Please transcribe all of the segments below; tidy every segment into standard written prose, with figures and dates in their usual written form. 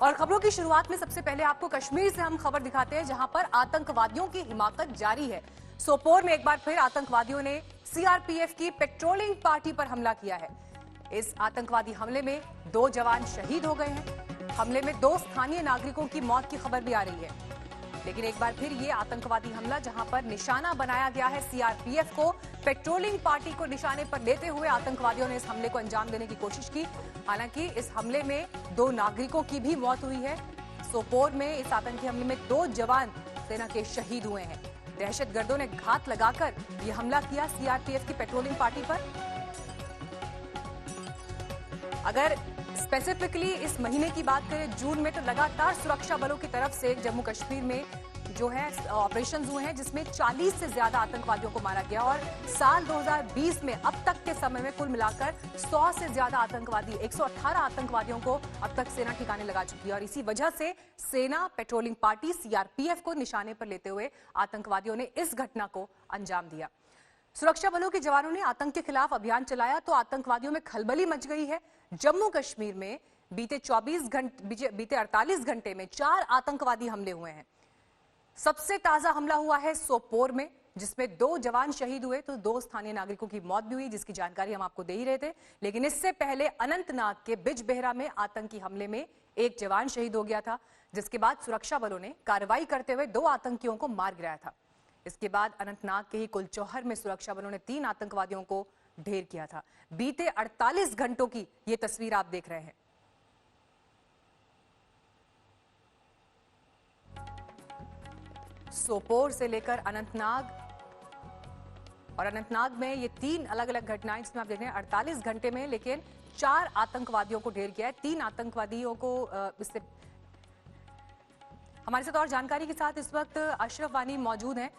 और खबरों की शुरुआत में सबसे पहले आपको कश्मीर से हम खबर दिखाते हैं, जहां पर आतंकवादियों की हिमाकत जारी है। सोपोर में एक बार फिर आतंकवादियों ने सीआरपीएफ की पेट्रोलिंग पार्टी पर हमला किया है। इस आतंकवादी हमले में 2 जवान शहीद हो गए हैं। हमले में 2 स्थानीय नागरिकों की मौत की खबर भी आ रही है। लेकिन एक बार फिर ये आतंकवादी हमला, जहां पर निशाना बनाया गया है सीआरपीएफ को, पेट्रोलिंग पार्टी को निशाने पर लेते हुए आतंकवादियों ने इस हमले को अंजाम देने की कोशिश की। हालांकि इस हमले में 2 नागरिकों की भी मौत हुई है। सोपोर में इस आतंकी हमले में 2 जवान सेना के शहीद हुए हैं। दहशतगर्दों ने घात लगाकर यह हमला किया सीआरपीएफ की पेट्रोलिंग पार्टी पर। अगर स्पेसिफिकली इस महीने की बात करें, जून में, तो लगातार सुरक्षा बलों की तरफ से जम्मू कश्मीर में जो है ऑपरेशन हुए हैं, जिसमें 40 से ज्यादा आतंकवादियों को मारा गया। और साल 2020 में अब तक के समय में कुल मिलाकर 100 से ज्यादा आतंकवादी, 118 आतंकवादियों को अब तक सेना ठिकाने लगा चुकी है। और इसी वजह से सेना पेट्रोलिंग पार्टी सीआरपीएफ को निशाने पर लेते हुए आतंकवादियों ने इस घटना को अंजाम दिया। सुरक्षा बलों के जवानों ने आतंक के खिलाफ अभियान चलाया तो आतंकवादियों में खलबली मच गई है। जम्मू कश्मीर में बीते 48 घंटे में 4 आतंकवादी हमले हुए हैं। सबसे ताजा हमला हुआ है सोपोर में, जिसमें 2 जवान शहीद हुए तो 2 स्थानीय नागरिकों की मौत भी हुई, जिसकी जानकारी हम आपको दे ही रहे थे। लेकिन इससे पहले अनंतनाग के बिजबेहरा में आतंकी हमले में 1 जवान शहीद हो गया था, जिसके बाद सुरक्षा बलों ने कार्रवाई करते हुए 2 आतंकियों को मार गिराया था। इसके बाद अनंतनाग के ही कुलचौहर में सुरक्षा बलों ने 3 आतंकवादियों को ढेर किया था। बीते 48 घंटों की यह तस्वीर आप देख रहे हैं। सोपोर से लेकर अनंतनाग, और अनंतनाग में ये 3 अलग अलग घटनाएं जिसमें आप देख रहे हैं 48 घंटे में, लेकिन 4 आतंकवादियों को ढेर किया है। 3 आतंकवादियों को इससे हमारे साथ और जानकारी के साथ इस वक्त अशरफ वानी मौजूद हैं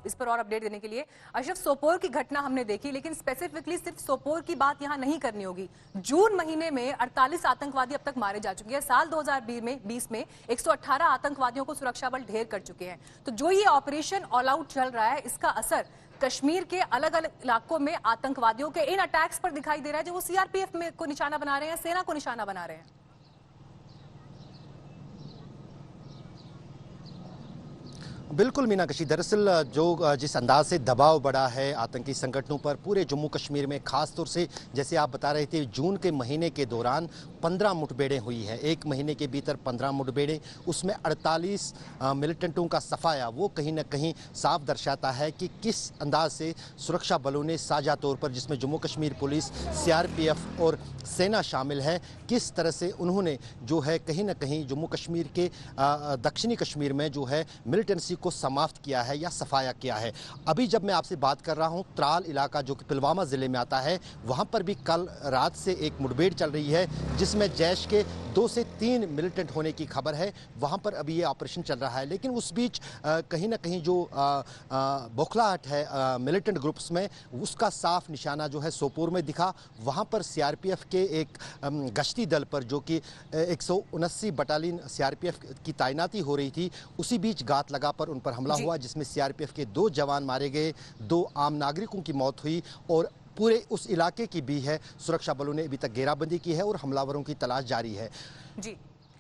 इस पर और अपडेट देने के लिए। अशरफ, सोपोर की घटना हमने देखी, लेकिन स्पेसिफिकली सिर्फ सोपोर की बात यहां नहीं करनी होगी। जून महीने में 48 आतंकवादी अब तक मारे जा चुके हैं। साल 2020 में 118 आतंकवादियों को सुरक्षा बल ढेर कर चुके हैं। तो जो ये ऑपरेशन ऑल आउट चल रहा है, इसका असर कश्मीर के अलग अलग इलाकों में आतंकवादियों के इन अटैक्स पर दिखाई दे रहा है, जो वो सीआरपीएफ में को निशाना बना रहे हैं, सेना को निशाना बना रहे हैं। बिल्कुल मीनाक्षी, दरअसल जो जिस अंदाज से दबाव बढ़ा है आतंकी संगठनों पर पूरे जम्मू कश्मीर में, खास तौर से जैसे आप बता रहे थे, जून के महीने के दौरान 15 मुठभेड़ें हुई है। एक महीने के भीतर 15 मुठभेड़ें, उसमें 48 मिलिटेंटों का सफाया, वो कहीं ना कहीं साफ दर्शाता है कि किस अंदाज से सुरक्षा बलों ने साझा तौर पर, जिसमें जम्मू कश्मीर पुलिस, सीआरपीएफ और सेना शामिल है, किस तरह से उन्होंने जो है कहीं ना कहीं जम्मू कश्मीर के दक्षिणी कश्मीर में जो है मिलिटेंसी को समाप्त किया है या सफाया किया है। अभी जब मैं आपसे बात कर रहा हूं, त्राल इलाका जो कि पुलवामा जिले में आता है, वहां पर भी कल रात से एक मुठभेड़ चल रही है, जिसमें जैश के 2 से 3 मिलिटेंट होने की खबर है। वहां पर अभी ये ऑपरेशन चल रहा है, लेकिन उस बीच कहीं ना कहीं जो बौखलाहट है मिलिटेंट ग्रुप्स में, उसका साफ निशाना जो है सोपोर में दिखा। वहां पर सीआरपीएफ के एक गश्ती दल पर, जो कि 179 बटालियन सीआरपीएफ की तैनाती हो रही थी, उसी बीच घात लगा पर उन पर हमला हुआ, जिसमें सीआरपीएफ के 2 जवान मारे गए, 2 आम नागरिकों की मौत हुई। और पूरे उस इलाके की भी है सुरक्षा बलों ने अभी तक घेराबंदी की है और हमलावरों की तलाश जारी है। जी,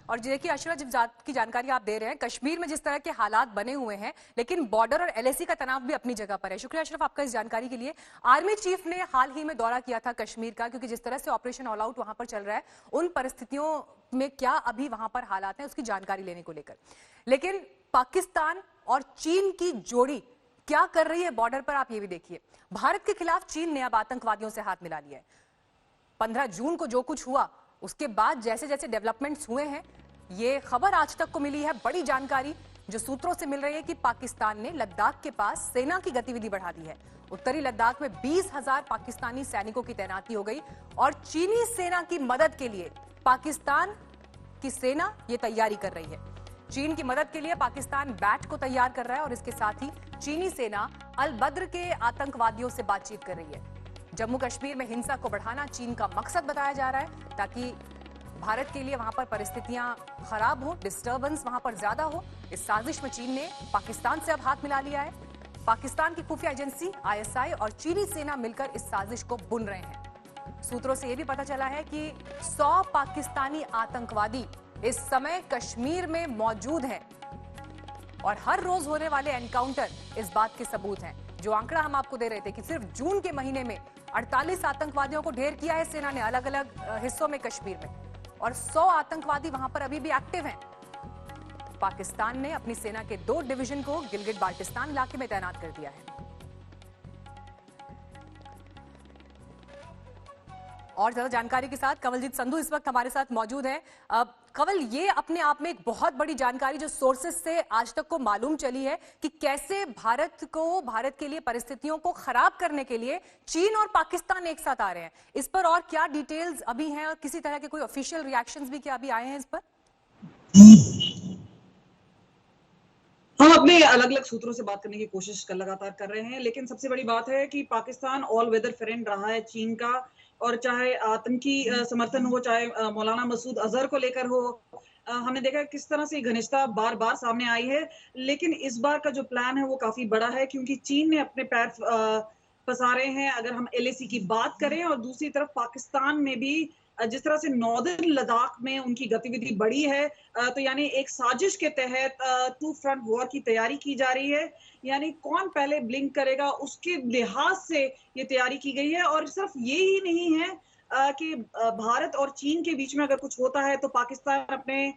और देखिए अशरफ, जब की जानकारी आप दे रहे हैं, कश्मीर में जिस तरह के हालात बने हुए हैं, लेकिन बॉर्डर और एलएसी का तनाव भी अपनी जगह पर है। शुक्रिया अशरफ आपका इस जानकारी के लिए। आर्मी चीफ ने हाल ही में दौरा किया था कश्मीर का, क्योंकि जिस तरह से ऑपरेशन ऑल आउट वहां पर चल रहा है, उन परिस्थितियों में क्या अभी वहां पर हालात हैं, उसकी जानकारी लेने को लेकर। लेकिन पाकिस्तान और चीन की जोड़ी क्या कर रही है बॉर्डर पर, आप ये भी देखिए। भारत के खिलाफ चीन ने अब आतंकवादियों से हाथ मिला लिया है। 15 जून को जो कुछ हुआ, उसके बाद जैसे जैसे डेवलपमेंट्स हुए हैं, ये खबर आज तक को मिली है, बड़ी जानकारी जो सूत्रों से मिल रही है कि पाकिस्तान ने लद्दाख के पास सेना की गतिविधि बढ़ा दी है। उत्तरी लद्दाख में 20,000 पाकिस्तानी सैनिकों की तैनाती हो गई और चीनी सेना की मदद के लिए पाकिस्तान की सेना ये तैयारी कर रही है। चीन की मदद के लिए पाकिस्तान बैट को तैयार कर रहा है और इसके साथ ही चीनी सेना अल बद्र के आतंकवादियों से बातचीत कर रही है। जम्मू कश्मीर में हिंसा को बढ़ाना चीन का मकसद बताया जा रहा है, ताकि भारत के लिए वहां पर परिस्थितियां खराब हो, डिस्टर्बेंस वहां पर ज्यादा हो। इस साजिश में चीन ने पाकिस्तान से अब हाथ मिला लिया है। पाकिस्तान की खुफिया एजेंसी आईएसआई और चीनी सेना मिलकर इस साजिश को बुन रहे हैं। सूत्रों से यह भी पता चला है कि 100 पाकिस्तानी आतंकवादी इस समय कश्मीर में मौजूद हैं और हर रोज होने वाले एनकाउंटर इस बात के सबूत हैं। जो आंकड़ा हम आपको दे रहे थे कि सिर्फ जून के महीने में 48 आतंकवादियों को ढेर किया है सेना ने अलग अलग हिस्सों में कश्मीर में, और 100 आतंकवादी वहां पर अभी भी एक्टिव हैं। पाकिस्तान ने अपनी सेना के 2 डिवीजन को गिलगित बाल्टिस्तान इलाके में तैनात कर दिया है। और ज्यादा जानकारी के साथ कंवलजीत संधू इस वक्त हमारे साथ मौजूद है। कंवल, ये अपने आप में एक बहुत बड़ी जानकारी जो सोर्सेस से आज तक को मालूम चली है कि कैसे भारत के लिए परिस्थितियों को खराब करने के लिए चीन और पाकिस्तान एक साथ आ रहे हैं। इस पर और क्या डिटेल्स अभी हैं और किसी तरह के कोई ऑफिशियल रिएक्शंस भी क्या अभी आए हैं इस पर? हम अपने अलग अलग सूत्रों से बात करने की कोशिश लगातार कर रहे हैं, लेकिन सबसे बड़ी बात है कि पाकिस्तान ऑल वेदर फ्रेंड रहा है चीन का, और चाहे आतंकी समर्थन हो, चाहे मौलाना मसूद अजहर को लेकर हो, हमने देखा किस तरह से घनिष्ठता बार बार सामने आई है। लेकिन इस बार का जो प्लान है वो काफी बड़ा है, क्योंकि चीन ने अपने पैर पसारे हैं अगर हम एलएसी की बात करें, और दूसरी तरफ पाकिस्तान में भी जिस तरह से नॉर्दर्न लद्दाख में उनकी गतिविधि बढ़ी है, तो यानी एक साजिश के तहत 2 फ्रंट वॉर की तैयारी की जा रही है। यानी कौन पहले ब्लिंक करेगा उसके लिहाज से ये तैयारी की गई है। और सिर्फ ये ही नहीं है कि भारत और चीन के बीच में अगर कुछ होता है तो पाकिस्तान अपने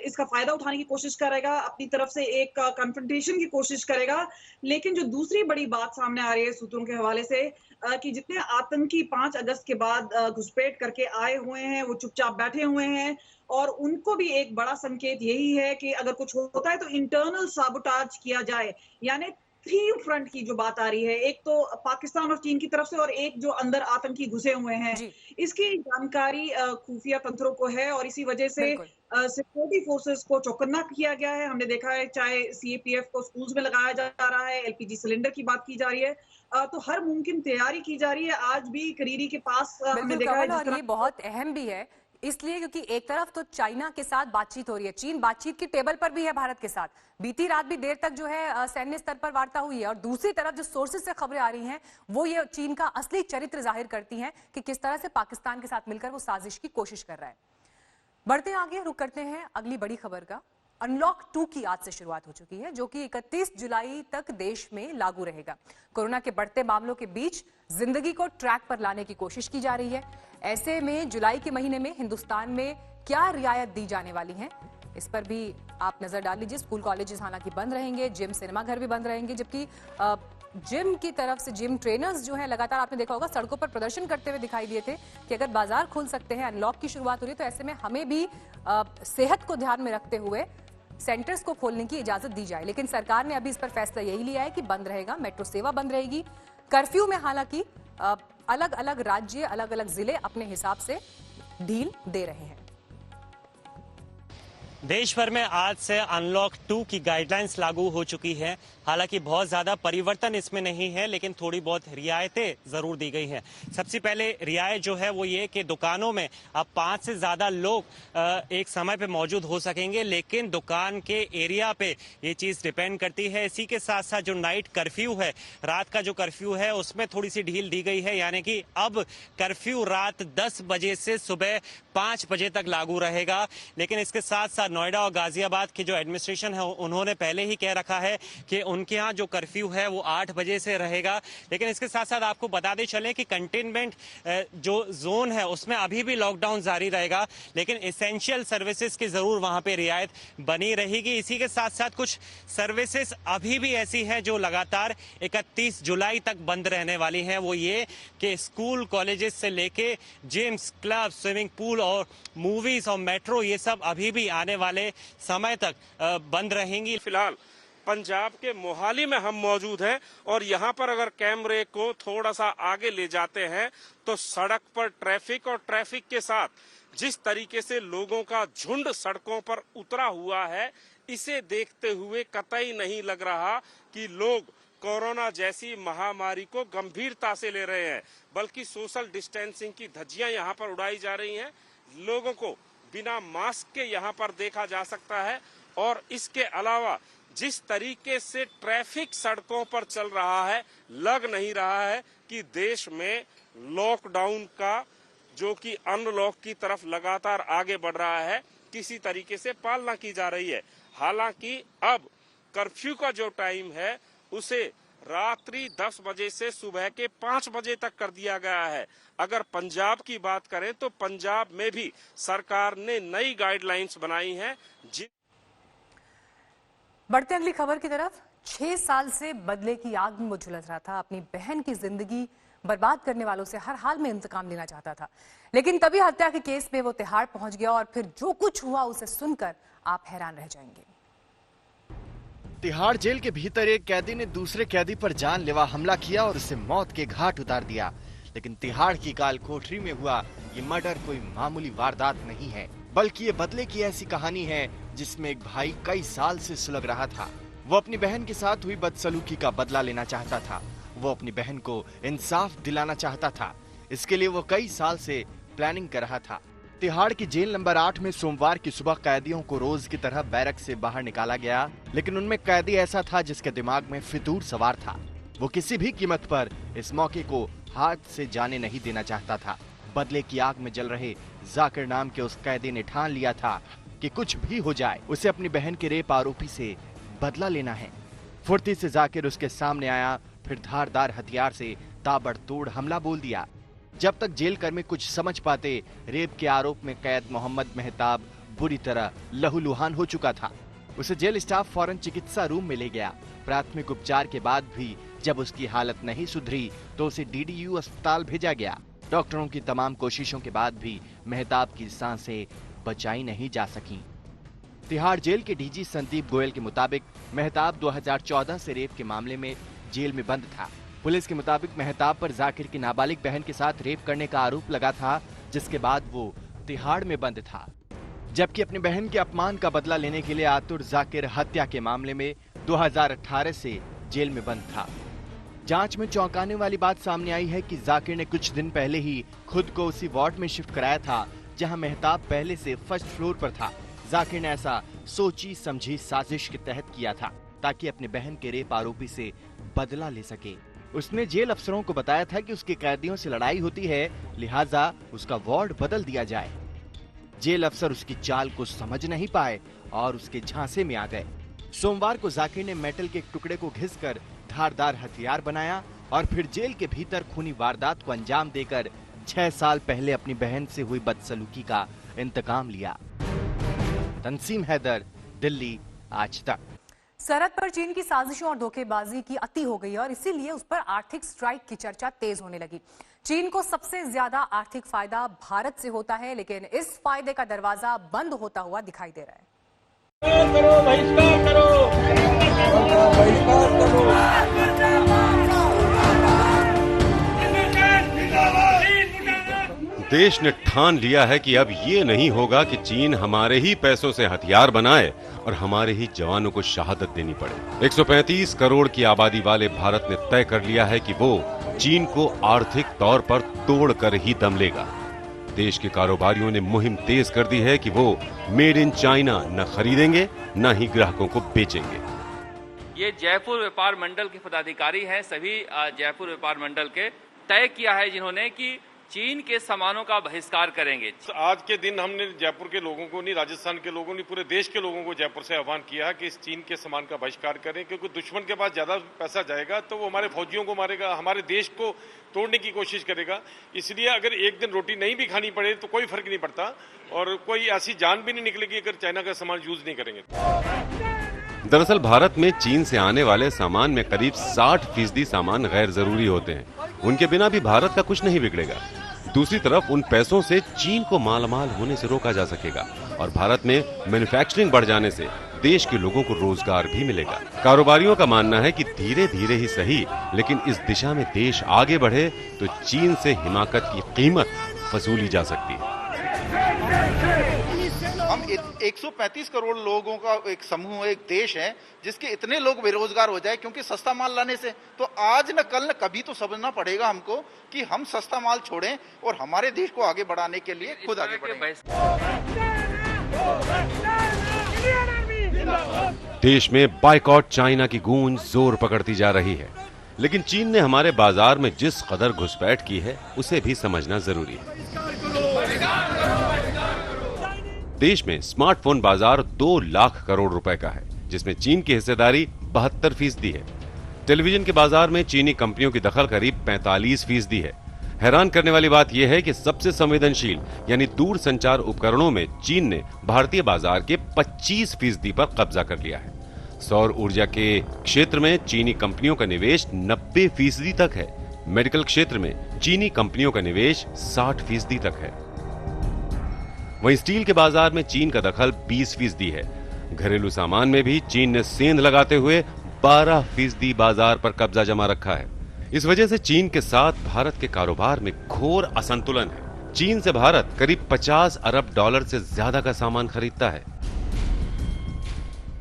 इसका फायदा उठाने की कोशिश करेगा, अपनी तरफ से एक कन्फ्रंटेशन की कोशिश करेगा। लेकिन जो दूसरी बड़ी बात सामने आ रही है सूत्रों के हवाले से, कि जितने आतंकी 5 अगस्त के बाद घुसपैठ करके आए हुए हैं वो चुपचाप बैठे हुए हैं, और उनको भी एक बड़ा संकेत यही है कि अगर कुछ होता है तो इंटरनल साबोटाज किया जाए। यानी 3 फ्रंट की जो बात आ रही है, एक तो पाकिस्तान और चीन की तरफ से, और एक जो अंदर आतंकी घुसे हुए हैं, इसकी जानकारी खुफिया तंत्रों को है, और इसी वजह से सिक्योरिटी फोर्सेस को चौकन्ना किया गया है। हमने देखा है चाहे सीएपीएफ को स्कूल्स में लगाया जा रहा है, एलपीजी सिलेंडर की बात की जा रही है, तो हर मुमकिन तैयारी की जा रही है। आज भी करीरी के पास हमने देखा है, और ये बहुत अहम भी है इसलिए क्योंकि एक तरफ तो चाइना के साथ बातचीत हो रही है, चीन बातचीत की टेबल पर भी है भारत के साथ, बीती रात भी देर तक जो है सैन्य स्तर पर वार्ता हुई है, और दूसरी तरफ जो सोर्सेज से खबरें आ रही हैं वो ये चीन का असली चरित्र जाहिर करती हैं कि किस तरह से पाकिस्तान के साथ मिलकर वो साजिश की कोशिश कर रहा है। बढ़ते आगे, रुक करते हैं अगली बड़ी खबर का। अनलॉक 2 की आज से शुरुआत हो चुकी है, जो कि 31 जुलाई तक देश में लागू रहेगा। कोरोना के बढ़ते मामलों के बीच जिंदगी को ट्रैक पर लाने की कोशिश की जा रही है। ऐसे में जुलाई के महीने में हिंदुस्तान में क्या रियायत दी जाने वाली है, इस पर भी आप नजर डाल लीजिए। स्कूल कॉलेजेस हालांकि बंद रहेंगे, जिम सिनेमा घर भी बंद रहेंगे, जबकि जिम की तरफ से जिम ट्रेनर्स जो हैं लगातार आपने देखा होगा सड़कों पर प्रदर्शन करते हुए दिखाई दिए थे कि अगर बाजार खुल सकते हैं, अनलॉक की शुरुआत हो रही है, तो ऐसे में हमें भी सेहत को ध्यान में रखते हुए सेंटर्स को खोलने की इजाजत दी जाए। लेकिन सरकार ने अभी इस पर फैसला यही लिया है कि बंद रहेगा, मेट्रो सेवा बंद रहेगी। कर्फ्यू में हालांकि अलग अलग राज्य, अलग अलग जिले अपने हिसाब से ढील दे रहे हैं। देश भर में आज से अनलॉक 2 की गाइडलाइंस लागू हो चुकी है। हालांकि बहुत ज्यादा परिवर्तन इसमें नहीं है, लेकिन थोड़ी बहुत रियायतें जरूर दी गई हैं। सबसे पहले रियायत जो है वो ये कि दुकानों में अब 5 से ज्यादा लोग एक समय पे मौजूद हो सकेंगे, लेकिन दुकान के एरिया पे ये चीज डिपेंड करती है। इसी के साथ साथ जो नाइट कर्फ्यू है, रात का जो कर्फ्यू है, उसमें थोड़ी सी ढील दी गई है, यानी कि अब कर्फ्यू रात 10 बजे से सुबह 5 बजे तक लागू रहेगा। लेकिन इसके साथ साथ नोएडा और गाजियाबाद की जो एडमिनिस्ट्रेशन है उन्होंने पहले ही कह रखा है कि उनके यहाँ जो कर्फ्यू है वो 8 बजे से रहेगा। लेकिन इसके साथ साथ आपको बताते चले कि कंटेनमेंट जो जोन है उसमें अभी भी लॉकडाउन जारी रहेगा, लेकिन एसेंशियल सर्विसेज की जरूर वहां पे रियायत बनी रहेगी। इसी के साथ साथ कुछ सर्विसेज अभी भी ऐसी है जो लगातार 31 जुलाई तक बंद रहने वाली हैं। वो ये कि स्कूल कॉलेजेस से लेके जिम्स, क्लब, स्विमिंग पूल और मूवीज और मेट्रो, ये सब अभी भी आने वाले समय तक बंद रहेंगी। फिलहाल पंजाब के मोहाली में हम मौजूद हैं, और यहाँ पर अगर कैमरे को थोड़ा सा आगे ले जाते हैं तो सड़क पर ट्रैफिक, और ट्रैफिक के साथ जिस तरीके से लोगों का झुंड सड़कों पर उतरा हुआ है, इसे देखते हुए कतई नहीं लग रहा कि लोग कोरोना जैसी महामारी को गंभीरता से ले रहे हैं, बल्कि सोशल डिस्टेंसिंग की धज्जियां यहाँ पर उड़ाई जा रही हैं। लोगों को बिना मास्क के यहाँ पर देखा जा सकता है, और इसके अलावा जिस तरीके से ट्रैफिक सड़कों पर चल रहा है, लग नहीं रहा है कि देश में लॉकडाउन का जो कि अनलॉक की तरफ लगातार आगे बढ़ रहा है। किसी तरीके से पालना की जा रही है। हालांकि अब कर्फ्यू का जो टाइम है उसे रात्रि 10 बजे से सुबह के 5 बजे तक कर दिया गया है। अगर पंजाब की बात करें तो पंजाब में भी सरकार ने नई गाइडलाइंस बनाई हैं। बढ़ते अगली खबर की तरफ। 6 साल से बदले की आग में वो झुलस रहा था। अपनी बहन की जिंदगी बर्बाद करने वालों से हर हाल में इंतकाम लेना चाहता था, लेकिन तभी हत्या के केस में वो तिहाड़ पहुंच गया और फिर जो कुछ हुआ उसे सुनकर आप हैरान रह जाएंगे। तिहाड़ जेल के भीतर एक कैदी ने दूसरे कैदी पर जानलेवा हमला किया और उसे मौत के घाट उतार दिया। लेकिन तिहाड़ की काल कोठरी में हुआ ये मर्डर कोई मामूली वारदात नहीं है, बल्कि ये बदले की ऐसी कहानी है जिसमें एक भाई कई साल से सुलग रहा था। वो अपनी बहन के साथ हुई बदसलूकी का बदला लेना चाहता था। वो अपनी बहन को इंसाफ दिलाना चाहता था। इसके लिए वो कई साल से प्लानिंग कर रहा था। तिहाड़ की जेल नंबर 8 में सोमवार की सुबह कैदियों को रोज की तरह बैरक से बाहर निकाला गया, लेकिन उनमें कैदी ऐसा था जिसके दिमाग में फितूर सवार था। वो किसी भी कीमत पर इस मौके को हाथ से जाने नहीं देना चाहता था। बदले की आग में जल रहे जाकिर नाम के उस कैदी ने ठान लिया था कि कुछ भी हो जाए उसे अपनी बहन के रेप आरोपी से बदला लेना है। फुर्ती से जाकिर उसके सामने आया, फिर धारदार हथियार से ताबड़तोड़ हमला बोल दिया। जब तक जेल कर्मी कुछ समझ पाते, रेप के आरोप में कैद मोहम्मद मेहताब बुरी तरह लहूलुहान हो चुका था। उसे जेल स्टाफ फौरन चिकित्सा रूम में ले गया। प्राथमिक उपचार के बाद भी जब उसकी हालत नहीं सुधरी तो उसे DDU अस्पताल भेजा गया। डॉक्टरों की तमाम कोशिशों के बाद भी मेहताब की सांसें बचाई नहीं जा सकी। तिहाड़ जेल के DG संदीप गोयल के मुताबिक मेहताब 2014 से रेप के मामले में जेल में बंद था। पुलिस के मुताबिक मेहताब पर जाकिर की नाबालिग बहन के साथ रेप करने का आरोप लगा था, जिसके बाद वो तिहाड़ में बंद था। जबकि अपनी बहन के अपमान का बदला लेने के लिए आतुर जाकिर हत्या के मामले में 2018 से जेल में बंद था। जांच में चौंकाने वाली बात सामने आई है कि जाकिर ने कुछ दिन पहले ही खुद को उसी वार्ड में शिफ्ट कराया था जहां मेहताब पहले से फर्स्ट फ्लोर पर था। जाकिर ने ऐसा सोची समझी साजिश के तहत किया था ताकि अपनी बहन के रेप आरोपी से बदला ले सके। उसने जेल अफसरों को बताया था कि उसके कैदियों से लड़ाई होती है, लिहाजा उसका वार्ड बदल दिया जाए। जेल अफसर उसकी चाल को समझ नहीं पाए और उसके झांसे में आ गए। सोमवार को जाकिर ने मेटल के एक टुकड़े को घिसकर धारदार हथियार बनाया और फिर जेल के भीतर खूनी वारदात को अंजाम देकर 6 साल पहले अपनी बहन से हुई बदसलूकी का इंतकाम लिया। तंसीम हैदर, दिल्ली, आज तक। सरहद पर चीन की साजिशों और धोखेबाजी की अति हो गई और इसीलिए उस पर आर्थिक स्ट्राइक की चर्चा तेज होने लगी। चीन को सबसे ज्यादा आर्थिक फायदा भारत से होता है, लेकिन इस फायदे का दरवाजा बंद होता हुआ दिखाई दे रहा है। बहिष्कार करो। देश ने ठान लिया है कि अब ये नहीं होगा कि चीन हमारे ही पैसों से हथियार बनाए और हमारे ही जवानों को शहादत देनी पड़े। 135 करोड़ की आबादी वाले भारत ने तय कर लिया है कि वो चीन को आर्थिक तौर पर तोड़ कर ही दम लेगा। देश के कारोबारियों ने मुहिम तेज कर दी है कि वो मेड इन चाइना न खरीदेंगे न ही ग्राहकों को बेचेंगे। ये जयपुर व्यापार मंडल के पदाधिकारी हैं, सभी जयपुर व्यापार मंडल के तय किया है जिन्होंने कि चीन के सामानों का बहिष्कार करेंगे। आज के दिन हमने जयपुर के लोगों को नहीं, राजस्थान के लोगों ने, पूरे देश के लोगों को जयपुर से आह्वान किया है कि इस चीन के सामान का बहिष्कार करें, क्योंकि दुश्मन के पास ज्यादा पैसा जाएगा तो वो हमारे फौजियों को मारेगा, हमारे देश को तोड़ने की कोशिश करेगा। इसलिए अगर एक दिन रोटी नहीं भी खानी पड़े तो कोई फर्क नहीं पड़ता और कोई ऐसी जान भी नहीं निकलेगी अगर चाइना का सामान यूज नहीं करेंगे। दरअसल भारत में चीन से आने वाले सामान में करीब 60% सामान गैर जरूरी होते हैं। उनके बिना भी भारत का कुछ नहीं बिगड़ेगा। दूसरी तरफ उन पैसों से चीन को मालामाल होने से रोका जा सकेगा और भारत में मैन्युफैक्चरिंग बढ़ जाने से देश के लोगों को रोजगार भी मिलेगा। कारोबारियों का मानना है कि धीरे धीरे ही सही, लेकिन इस दिशा में देश आगे बढ़े तो चीन से हिमाकत की कीमत वसूली जा सकती है। हम 135 करोड़ लोगों का एक समूह, एक देश है जिसके इतने लोग बेरोजगार हो जाए क्योंकि सस्ता माल लाने से, तो आज न कल न कभी तो समझना पड़ेगा हमको कि हम सस्ता माल छोड़ें और हमारे देश को आगे बढ़ाने के लिए खुद आगे बढ़ें। देश में बायकॉट चाइना की गूंज जोर पकड़ती जा रही है, लेकिन चीन ने हमारे बाजार में जिस कदर घुसपैठ की है उसे भी समझना जरूरी है। देश में स्मार्टफोन बाजार 2 लाख करोड़ रुपए का है, जिसमें चीन की हिस्सेदारी 72% है। टेलीविजन के बाजार में चीनी कंपनियों की दखल करीब 45% है। हैरान करने वाली बात यह है कि सबसे संवेदनशील यानी दूर संचार उपकरणों में चीन ने भारतीय बाजार के 25% पर कब्जा कर लिया है। सौर ऊर्जा के क्षेत्र में चीनी कंपनियों का निवेश 90% तक है। मेडिकल क्षेत्र में चीनी कंपनियों का निवेश 60% तक है। वहीं स्टील के बाजार में चीन का दखल 20% है। घरेलू सामान में भी चीन ने सेंध लगाते हुए 12% बाजार पर कब्जा जमा रखा है। इस वजह से चीन के साथ भारत के कारोबार में घोर असंतुलन है। चीन से भारत करीब 50 अरब डॉलर से ज्यादा का सामान खरीदता है।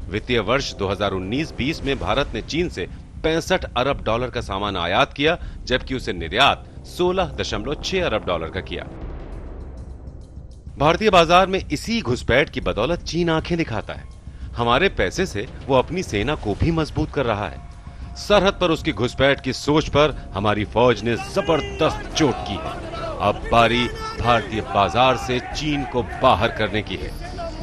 वित्तीय वर्ष 2019-20 में भारत ने चीन से 65 अरब डॉलर का सामान आयात किया, जबकि उसे निर्यात 16.6 अरब डॉलर का किया। भारतीय बाजार में इसी घुसपैठ की बदौलत चीन आंखें दिखाता है। हमारे पैसे से वो अपनी सेना को भी मजबूत कर रहा है। सरहद पर उसकी घुसपैठ की सोच पर हमारी फौज ने जबरदस्त चोट की है। अब बारी भारतीय बाजार से चीन को बाहर करने की है।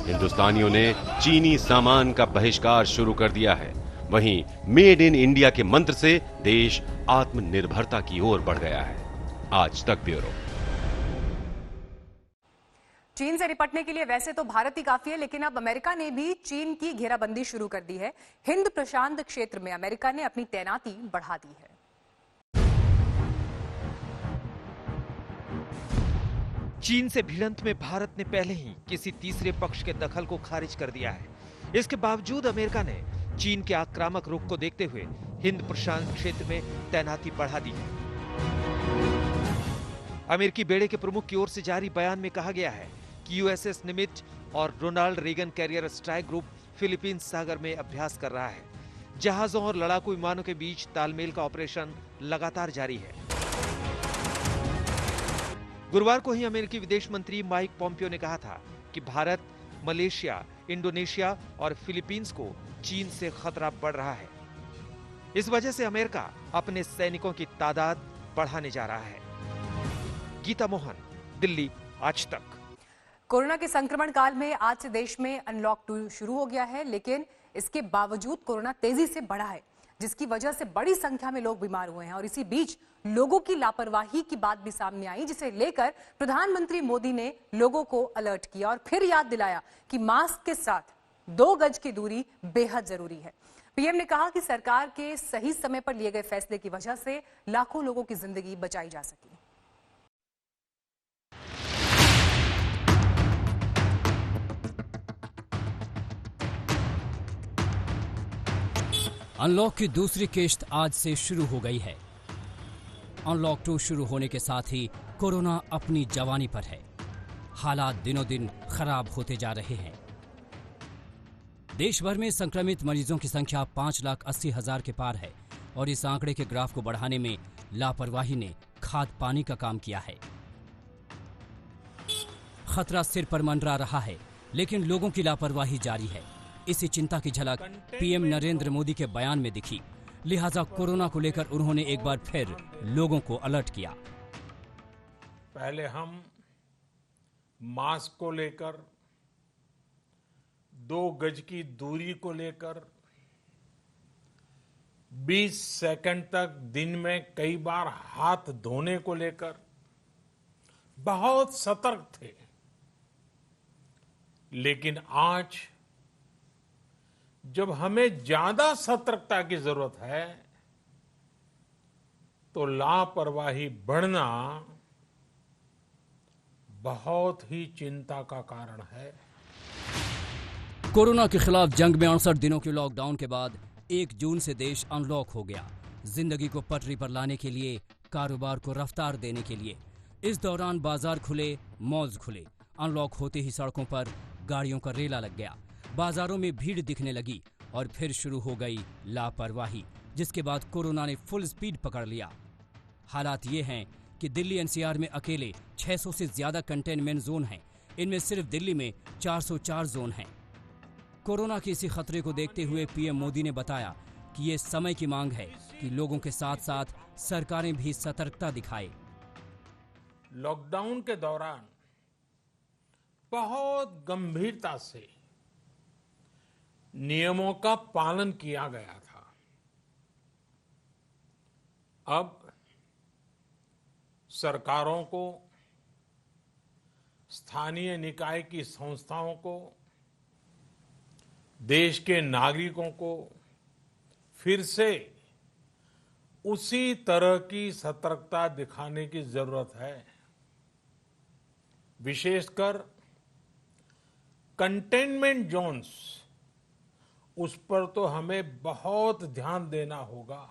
हिंदुस्तानियों ने चीनी सामान का बहिष्कार शुरू कर दिया है। वहीं मेड इन इंडिया के मंत्र से देश आत्मनिर्भरता की ओर बढ़ गया है। आज तक ब्यूरो। चीन से निपटने के लिए वैसे तो भारत ही काफी है, लेकिन अब अमेरिका ने भी चीन की घेराबंदी शुरू कर दी है। हिंद प्रशांत क्षेत्र में अमेरिका ने अपनी तैनाती बढ़ा दी है। चीन से भिड़ंत में भारत ने पहले ही किसी तीसरे पक्ष के दखल को खारिज कर दिया है। इसके बावजूद अमेरिका ने चीन के आक्रामक रुख को देखते हुए हिंद प्रशांत क्षेत्र में तैनाती बढ़ा दी है। अमेरिकी बेड़े के प्रमुख की ओर से जारी बयान में कहा गया है कि यूएसएस निमित्त और Ronald Reagan carrier strike group Philippines सागर में अभ्यास कर रहा है। जहाजों और लड़ाकू विमानों के बीच तालमेल का ऑपरेशन लगातार जारी है। गुरुवार को ही अमेरिकी विदेश मंत्री माइक पोम्पियो ने कहा था कि भारत, मलेशिया, इंडोनेशिया और फिलीपींस को चीन से खतरा बढ़ रहा है। इस वजह से अमेरिका अपने सैनिकों की तादाद बढ़ाने जा रहा है। गीता मोहन, दिल्ली, आज तक। कोरोना के संक्रमण काल में आज से देश में अनलॉक 2 शुरू हो गया है, लेकिन इसके बावजूद कोरोना तेजी से बढ़ा है, जिसकी वजह से बड़ी संख्या में लोग बीमार हुए हैं। और इसी बीच लोगों की लापरवाही की बात भी सामने आई, जिसे लेकर प्रधानमंत्री मोदी ने लोगों को अलर्ट किया और फिर याद दिलाया कि मास्क के साथ 2 गज की दूरी बेहद जरूरी है। पीएम ने कहा कि सरकार के सही समय पर लिए गए फैसले की वजह से लाखों लोगों की जिंदगी बचाई जा सकी। अनलॉक की दूसरी किश्त आज से शुरू हो गई है। अनलॉक 2 शुरू होने के साथ ही कोरोना अपनी जवानी पर है। हालात दिनों दिन खराब होते जा रहे हैं। देश भर में संक्रमित मरीजों की संख्या 5,80,000 के पार है और इस आंकड़े के ग्राफ को बढ़ाने में लापरवाही ने खाद पानी का काम किया है। खतरा सिर पर मंडरा रहा है, लेकिन लोगों की लापरवाही जारी है। इसी चिंता की झलक पीएम नरेंद्र मोदी के बयान में दिखी। लिहाजा कोरोना को लेकर उन्होंने एक बार फिर लोगों को अलर्ट किया। पहले हम मास्क को लेकर, 2 गज की दूरी को लेकर, 20 सेकंड तक दिन में कई बार हाथ धोने को लेकर बहुत सतर्क थे। लेकिन आज जब हमें ज्यादा सतर्कता की जरूरत है, तो लापरवाही बढ़ना बहुत ही चिंता का कारण है। कोरोना के खिलाफ जंग में 68 दिनों के लॉकडाउन के बाद 1 जून से देश अनलॉक हो गया। जिंदगी को पटरी पर लाने के लिए, कारोबार को रफ्तार देने के लिए। इस दौरान बाजार खुले, मॉल्स खुले। अनलॉक होते ही सड़कों पर गाड़ियों का रेला लग गया। बाजारों में भीड़ दिखने लगी और फिर शुरू हो गई लापरवाही, जिसके बाद कोरोना ने फुल स्पीड पकड़ लिया। हालात ये हैं कि दिल्ली एनसीआर में अकेले 600 से ज्यादा कंटेनमेंट जोन हैं। इनमें सिर्फ दिल्ली में 404 जोन हैं। कोरोना के इसी खतरे को देखते हुए पीएम मोदी ने बताया कि ये समय की मांग है कि लोगों के साथ साथ सरकारें भी सतर्कता दिखाएं। लॉकडाउन के दौरान बहुत गंभीरता से नियमों का पालन किया गया था। अब सरकारों को, स्थानीय निकाय की संस्थाओं को, देश के नागरिकों को फिर से उसी तरह की सतर्कता दिखाने की जरूरत है। विशेषकर कंटेनमेंट जोन्स, उस पर तो हमें बहुत ध्यान देना होगा।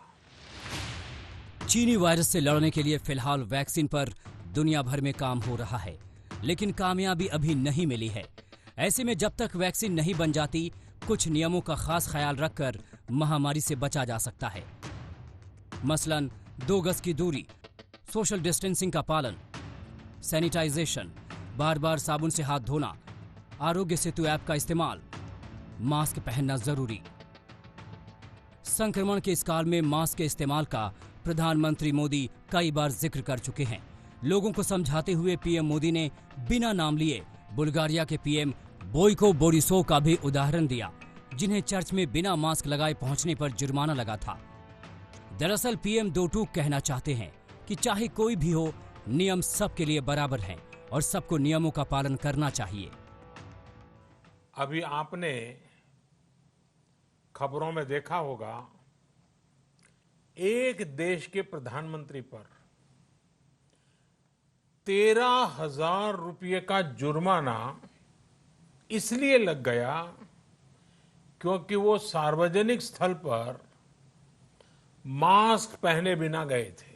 चीनी वायरस से लड़ने के लिए फिलहाल वैक्सीन पर दुनिया भर में काम हो रहा है, लेकिन कामयाबी अभी नहीं मिली है। ऐसे में जब तक वैक्सीन नहीं बन जाती, कुछ नियमों का खास ख्याल रखकर महामारी से बचा जा सकता है। मसलन 2 गज की दूरी, सोशल डिस्टेंसिंग का पालन, सैनिटाइजेशन, बार बार साबुन से हाथ धोना, आरोग्य सेतु ऐप का इस्तेमाल, मास्क पहनना जरूरी। संक्रमण के इस काल में मास्क के इस्तेमाल का प्रधानमंत्री मोदी कई बार जिक्र कर चुके हैं। लोगों को समझाते हुए पीएम मोदी ने बिना नाम लिए बुल्गारिया के पीएम बोइको बोरिसोव का भी उदाहरण दिया, जिन्हें चर्च में बिना मास्क लगाए पहुंचने पर जुर्माना लगा था। दरअसल पीएम दो टूक कहना चाहते हैं कि चाहे कोई भी हो, नियम सबके लिए बराबर हैं और सबको नियमों का पालन करना चाहिए। अभी आपने खबरों में देखा होगा, एक देश के प्रधानमंत्री पर 13,000 रुपये का जुर्माना इसलिए लग गया क्योंकि वो सार्वजनिक स्थल पर मास्क पहने बिना गए थे।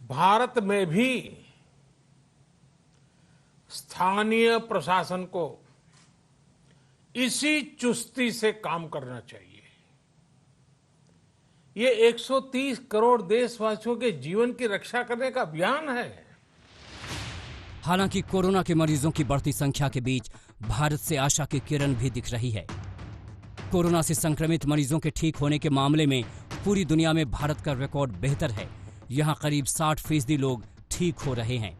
भारत में भी स्थानीय प्रशासन को इसी चुस्ती से काम करना चाहिए। ये 130 करोड़ देशवासियों के जीवन की रक्षा करने का अभियान है। हालांकि कोरोना के मरीजों की बढ़ती संख्या के बीच भारत से आशा की किरण भी दिख रही है। कोरोना से संक्रमित मरीजों के ठीक होने के मामले में पूरी दुनिया में भारत का रिकॉर्ड बेहतर है। यहां करीब 60% लोग ठीक हो रहे हैं।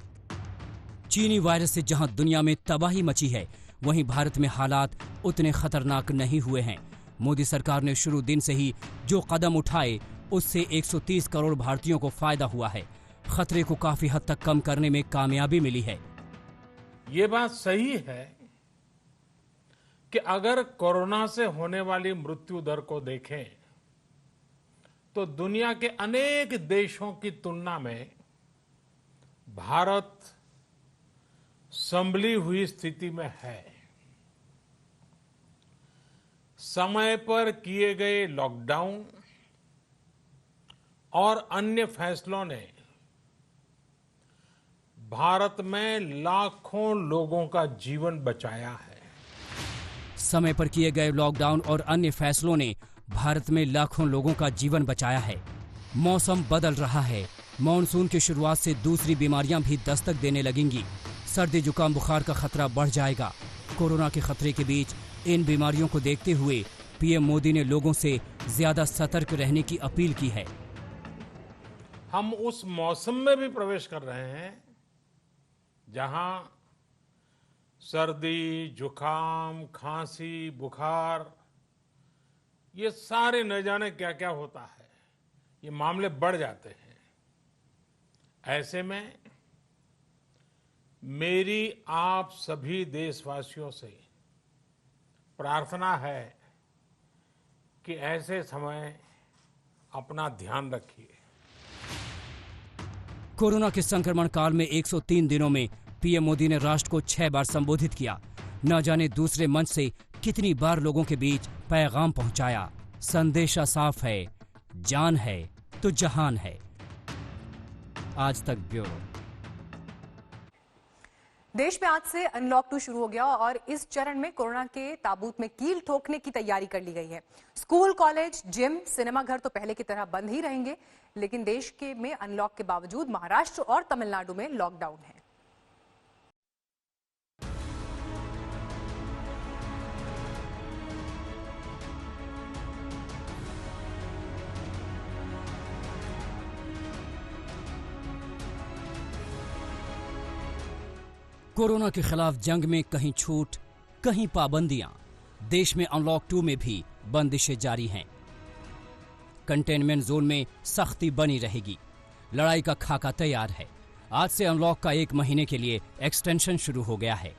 चीनी वायरस से जहां दुनिया में तबाही मची है, वहीं भारत में हालात उतने खतरनाक नहीं हुए हैं। मोदी सरकार ने शुरू दिन से ही जो कदम उठाए, उससे 130 करोड़ भारतीयों को फायदा हुआ है। खतरे को काफी हद तक कम करने में कामयाबी मिली है। ये बात सही है कि अगर कोरोना से होने वाली मृत्यु दर को देखें तो दुनिया के अनेक देशों की तुलना में भारत संभली हुई स्थिति में है। समय पर किए गए लॉकडाउन और अन्य फैसलों ने भारत में लाखों लोगों का जीवन बचाया है। समय पर किए गए लॉकडाउन और अन्य फैसलों ने भारत में लाखों लोगों का जीवन बचाया है। मौसम बदल रहा है। मॉनसून की शुरुआत से दूसरी बीमारियां भी दस्तक देने लगेंगी। सर्दी, जुकाम, बुखार का खतरा बढ़ जाएगा। कोरोना के खतरे के बीच इन बीमारियों को देखते हुए पीएम मोदी ने लोगों से ज्यादा सतर्क रहने की अपील की है। हम उस मौसम में भी प्रवेश कर रहे हैं जहां सर्दी, जुकाम, खांसी, बुखार, ये सारे न जाने क्या क्या होता है, ये मामले बढ़ जाते हैं। ऐसे में मेरी आप सभी देशवासियों से प्रार्थना है कि ऐसे समय अपना ध्यान रखिए। कोरोना के संक्रमण काल में 103 दिनों में पीएम मोदी ने राष्ट्र को 6 बार संबोधित किया। न जाने दूसरे मंच से कितनी बार लोगों के बीच पैगाम पहुंचाया। संदेशा साफ है, जान है तो जहान है। आज तक ब्यूरो। देश में आज से अनलॉक 2 शुरू हो गया और इस चरण में कोरोना के ताबूत में कील ठोकने की तैयारी कर ली गई है। स्कूल, कॉलेज, जिम, सिनेमा घर तो पहले की तरह बंद ही रहेंगे, लेकिन देश के में अनलॉक के बावजूद महाराष्ट्र और तमिलनाडु में लॉकडाउन है। कोरोना के खिलाफ जंग में कहीं छूट, कहीं पाबंदियां। देश में अनलॉक 2 में भी बंदिशें जारी हैं। कंटेनमेंट जोन में सख्ती बनी रहेगी। लड़ाई का खाका तैयार है। आज से अनलॉक का 1 महीने के लिए एक्सटेंशन शुरू हो गया है।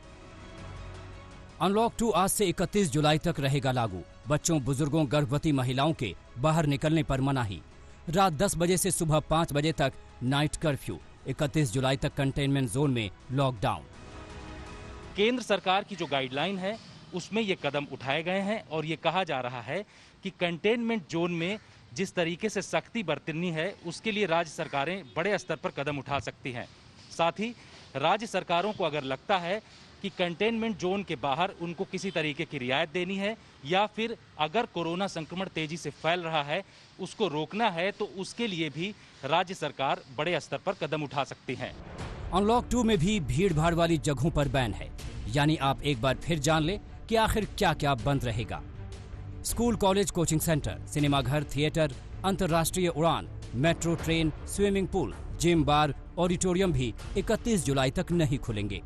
अनलॉक 2 आज से 31 जुलाई तक रहेगा लागू। बच्चों, बुजुर्गों, गर्भवती महिलाओं के बाहर निकलने पर मनाही। रात 10 बजे से सुबह 5 बजे तक नाइट कर्फ्यू। 31 जुलाई तक कंटेनमेंट जोन में लॉकडाउन। केंद्र सरकार की जो गाइडलाइन है उसमें ये कदम उठाए गए हैं और ये कहा जा रहा है कि कंटेनमेंट जोन में जिस तरीके से सख्ती बरतनी है उसके लिए राज्य सरकारें बड़े स्तर पर कदम उठा सकती हैं। साथ ही राज्य सरकारों को अगर लगता है कि कंटेनमेंट जोन के बाहर उनको किसी तरीके की रियायत देनी है या फिर अगर कोरोना संक्रमण तेजी से फैल रहा है उसको रोकना है तो उसके लिए भी राज्य सरकार बड़े स्तर पर कदम उठा सकती है। अनलॉक 2 में भी भीड़ भाड़ वाली जगहों पर बैन है। यानी आप एक बार फिर जान ले कि आखिर क्या क्या बंद रहेगा। स्कूल, कॉलेज, कोचिंग सेंटर, सिनेमाघर, थिएटर, अंतर्राष्ट्रीय उड़ान, metro, train, swimming pool, gym, bar, auditorium भी 31 जुलाई तक नहीं खुलेंगे।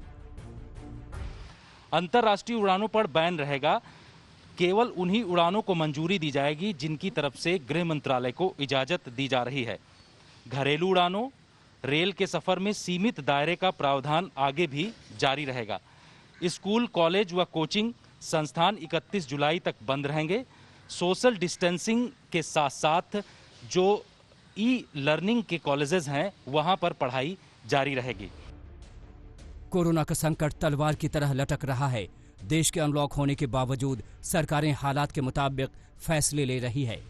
अंतर्राष्ट्रीय उड़ानों पर बैन रहेगा। केवल उन्हीं उड़ानों को मंजूरी दी जाएगी जिनकी तरफ से गृह मंत्रालय को इजाजत दी जा रही है। घरेलू उड़ानों, रेल के सफर में सीमित दायरे का प्रावधान आगे भी जारी रहेगा। स्कूल, कॉलेज व कोचिंग संस्थान 31 जुलाई तक बंद रहेंगे। सोशल डिस्टेंसिंग के साथ साथ जो ई लर्निंग के कॉलेजेस हैं वहां पर पढ़ाई जारी रहेगी। कोरोना का संकट तलवार की तरह लटक रहा है। देश के अनलॉक होने के बावजूद सरकारें हालात के मुताबिक फैसले ले रही है।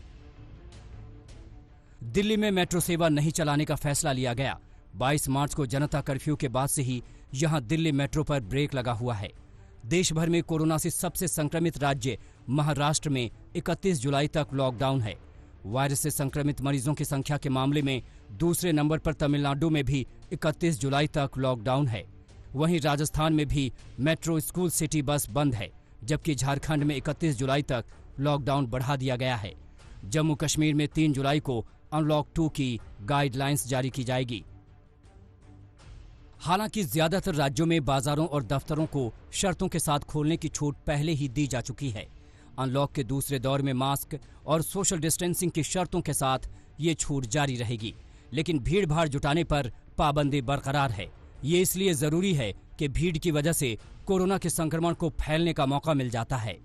दिल्ली में मेट्रो सेवा नहीं चलाने का फैसला लिया गया। 22 मार्च को जनता कर्फ्यू के बाद से ही यहां दिल्ली मेट्रो पर ब्रेक लगा हुआ है। देश भर में कोरोना से सबसे संक्रमित राज्य महाराष्ट्र में 31 जुलाई तक लॉकडाउन है। वायरस से संक्रमित मरीजों की संख्या के मामले में दूसरे नंबर पर तमिलनाडु में भी 31 जुलाई तक लॉकडाउन है। वहीं राजस्थान में भी मेट्रो, स्कूल, सिटी बस बंद है, जबकि झारखंड में 31 जुलाई तक लॉकडाउन बढ़ा दिया गया है। जम्मू कश्मीर में 3 जुलाई को अनलॉक 2 की गाइडलाइंस जारी की जाएगी। हालांकि ज्यादातर राज्यों में बाजारों और दफ्तरों को शर्तों के साथ खोलने की छूट पहले ही दी जा चुकी है। अनलॉक के दूसरे दौर में मास्क और सोशल डिस्टेंसिंग की शर्तों के साथ ये छूट जारी रहेगी, लेकिन भीड़ भाड़ जुटाने पर पाबंदी बरकरार है। ये इसलिए जरूरी है कि भीड़ की वजह से कोरोना के संक्रमण को फैलने का मौका मिल जाता है।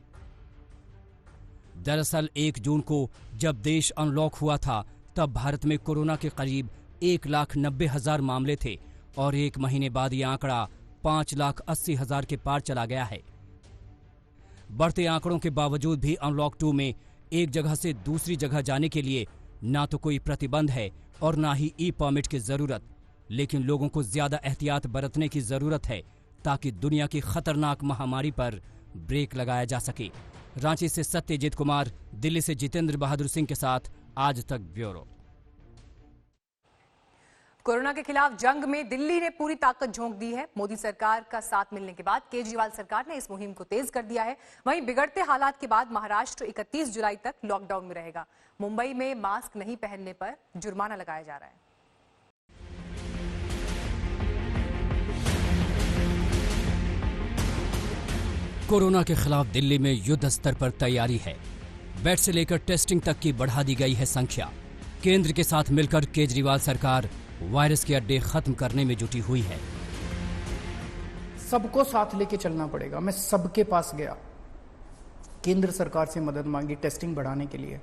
दरअसल 1 जून को जब देश अनलॉक हुआ था तब भारत में कोरोना के करीब 1,90,000 मामले थे और 1 महीने बाद ये आंकड़ा 5,80,000 के पार चला गया है। बढ़ते आंकड़ों के बावजूद भी अनलॉक 2 में एक जगह से दूसरी जगह जाने के लिए ना तो कोई प्रतिबंध है और ना ही ई परमिट की जरूरत, लेकिन लोगों को ज्यादा एहतियात बरतने की जरूरत है ताकि दुनिया की खतरनाक महामारी पर ब्रेक लगाया जा सके। रांची से सत्यजीत कुमार, दिल्ली से जितेंद्र बहादुर सिंह के साथ आज तक ब्यूरो। कोरोना के खिलाफ जंग में दिल्ली ने पूरी ताकत झोंक दी है। मोदी सरकार का साथ मिलने के बाद केजरीवाल सरकार ने इस मुहिम को तेज कर दिया है। वहीं बिगड़ते हालात के बाद महाराष्ट्र 31 जुलाई तक लॉकडाउन में रहेगा। मुंबई में मास्क नहीं पहनने पर जुर्माना लगाया जा रहा है। कोरोना के खिलाफ दिल्ली में युद्ध स्तर पर तैयारी है। बेड से लेकर टेस्टिंग तक की बढ़ा दी गई है संख्या। केंद्र के साथ मिलकर केजरीवाल सरकार वायरस के अड्डे खत्म करने में जुटी हुई है। सबको साथ लेके चलना पड़ेगा। मैं सबके पास गया, केंद्र सरकार से मदद मांगी टेस्टिंग बढ़ाने के लिए।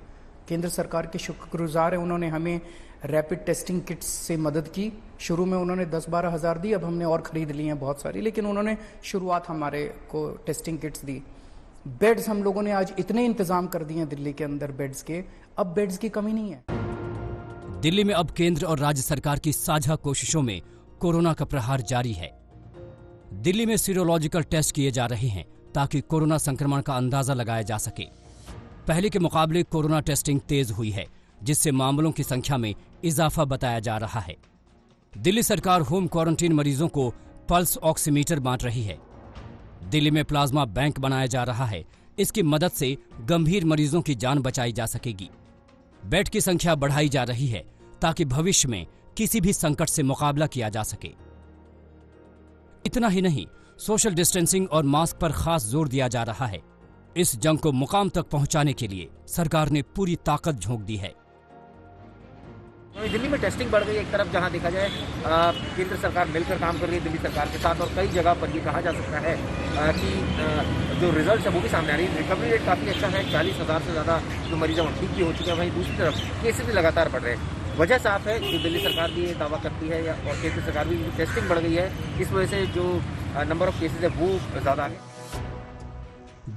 केंद्र सरकार के शुक्रगुजार है, उन्होंने हमें रैपिड टेस्टिंग किट्स से मदद की। शुरू में उन्होंने 10-12 हज़ार दी, अब हमने और खरीद ली हैं बहुत सारी, लेकिन उन्होंने शुरुआत हमारे को टेस्टिंग किट्स दी। बेड्स हम लोगों ने आज इतने इंतजाम कर दिए हैं दिल्ली के अंदर बेड्स के, अब बेड्स की कमी नहीं है। दिल्ली में अब केंद्र और राज्य सरकार की साझा कोशिशों में कोरोना का प्रहार जारी है। दिल्ली में सीरोलॉजिकल टेस्ट किए जा रहे हैं ताकि कोरोना संक्रमण का अंदाजा लगाया जा सके। पहले के मुकाबले कोरोना टेस्टिंग तेज हुई है, जिससे मामलों की संख्या में इजाफा बताया जा रहा है। दिल्ली सरकार होम क्वारंटीन मरीजों को पल्स ऑक्सीमीटर बांट रही है। दिल्ली में प्लाज्मा बैंक बनाया जा रहा है। इसकी मदद से गंभीर मरीजों की जान बचाई जा सकेगी। बेड की संख्या बढ़ाई जा रही है ताकि भविष्य में किसी भी संकट से मुकाबला किया जा सके। इतना ही नहीं, सोशल डिस्टेंसिंग और मास्क पर खास जोर दिया जा रहा है। इस जंग को मुकाम तक पहुंचाने के लिए सरकार ने पूरी ताकत झोंक दी है। दिल्ली में टेस्टिंग बढ़ गई एक तरफ, जहां देखा जाए केंद्र सरकार मिलकर काम कर रही है दिल्ली सरकार के साथ, और कई जगह पर ये कहा जा सकता है कि जो रिजल्ट है वो भी सामने आ रही है। रिकवरी रेट काफ़ी अच्छा है, 40,000 से ज़्यादा जो मरीज हैं वो ठीक भी हो चुके हैं। वहीं दूसरी तरफ केसेस भी लगातार बढ़ रहे हैं। वजह साफ है, जो दिल्ली सरकार भी ये दावा करती है और केंद्र सरकार भी, टेस्टिंग बढ़ गई है, इस वजह से जो नंबर ऑफ केसेज है वो ज़्यादा है।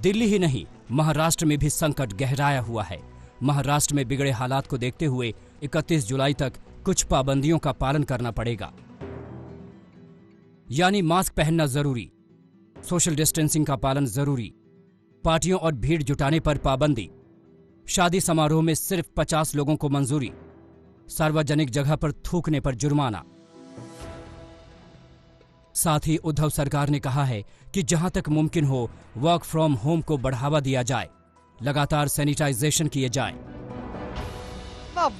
दिल्ली ही नहीं, महाराष्ट्र में भी संकट गहराया हुआ है। महाराष्ट्र में बिगड़े हालात को देखते हुए 31 जुलाई तक कुछ पाबंदियों का पालन करना पड़ेगा, यानी मास्क पहनना जरूरी, सोशल डिस्टेंसिंग का पालन जरूरी, पार्टियों और भीड़ जुटाने पर पाबंदी, शादी समारोह में सिर्फ 50 लोगों को मंजूरी, सार्वजनिक जगह पर थूकने पर जुर्माना। साथ ही उद्धव सरकार ने कहा है कि जहां तक मुमकिन हो वर्क फ्रॉम होम को बढ़ावा दिया जाए, लगातार सैनिटाइजेशन किए जाए।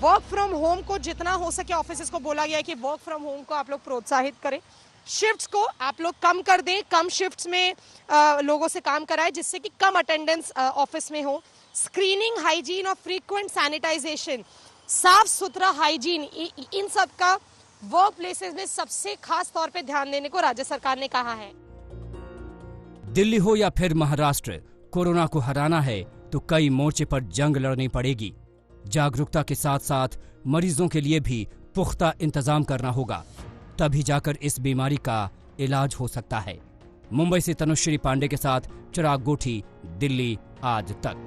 वर्क फ्रॉम होम को जितना हो सके ऑफिस को बोला गया है कि वर्क फ्रॉम होम को आप लोग प्रोत्साहित करें। शिफ्ट्स को आप लोग कम कर दें, कम शिफ्ट्स में लोगों से काम कराएं जिससे कि कम अटेंडेंस ऑफिस में हो। स्क्रीनिंग, हाइजीन और फ्रीक्वेंट सैनिटाइजेशन, साफ सुथरा हाइजीन, इन सब का वर्क प्लेसेस में सबसे खास तौर पे ध्यान देने को राज्य सरकार ने कहा है। दिल्ली हो या फिर महाराष्ट्र, कोरोना को हराना है तो कई मोर्चे पर जंग लड़नी पड़ेगी। जागरूकता के साथ साथ मरीजों के लिए भी पुख्ता इंतजाम करना होगा, तभी जाकर इस बीमारी का इलाज हो सकता है। मुंबई से तनुश्री पांडे के साथ चिराग गोठी, दिल्ली आज तक।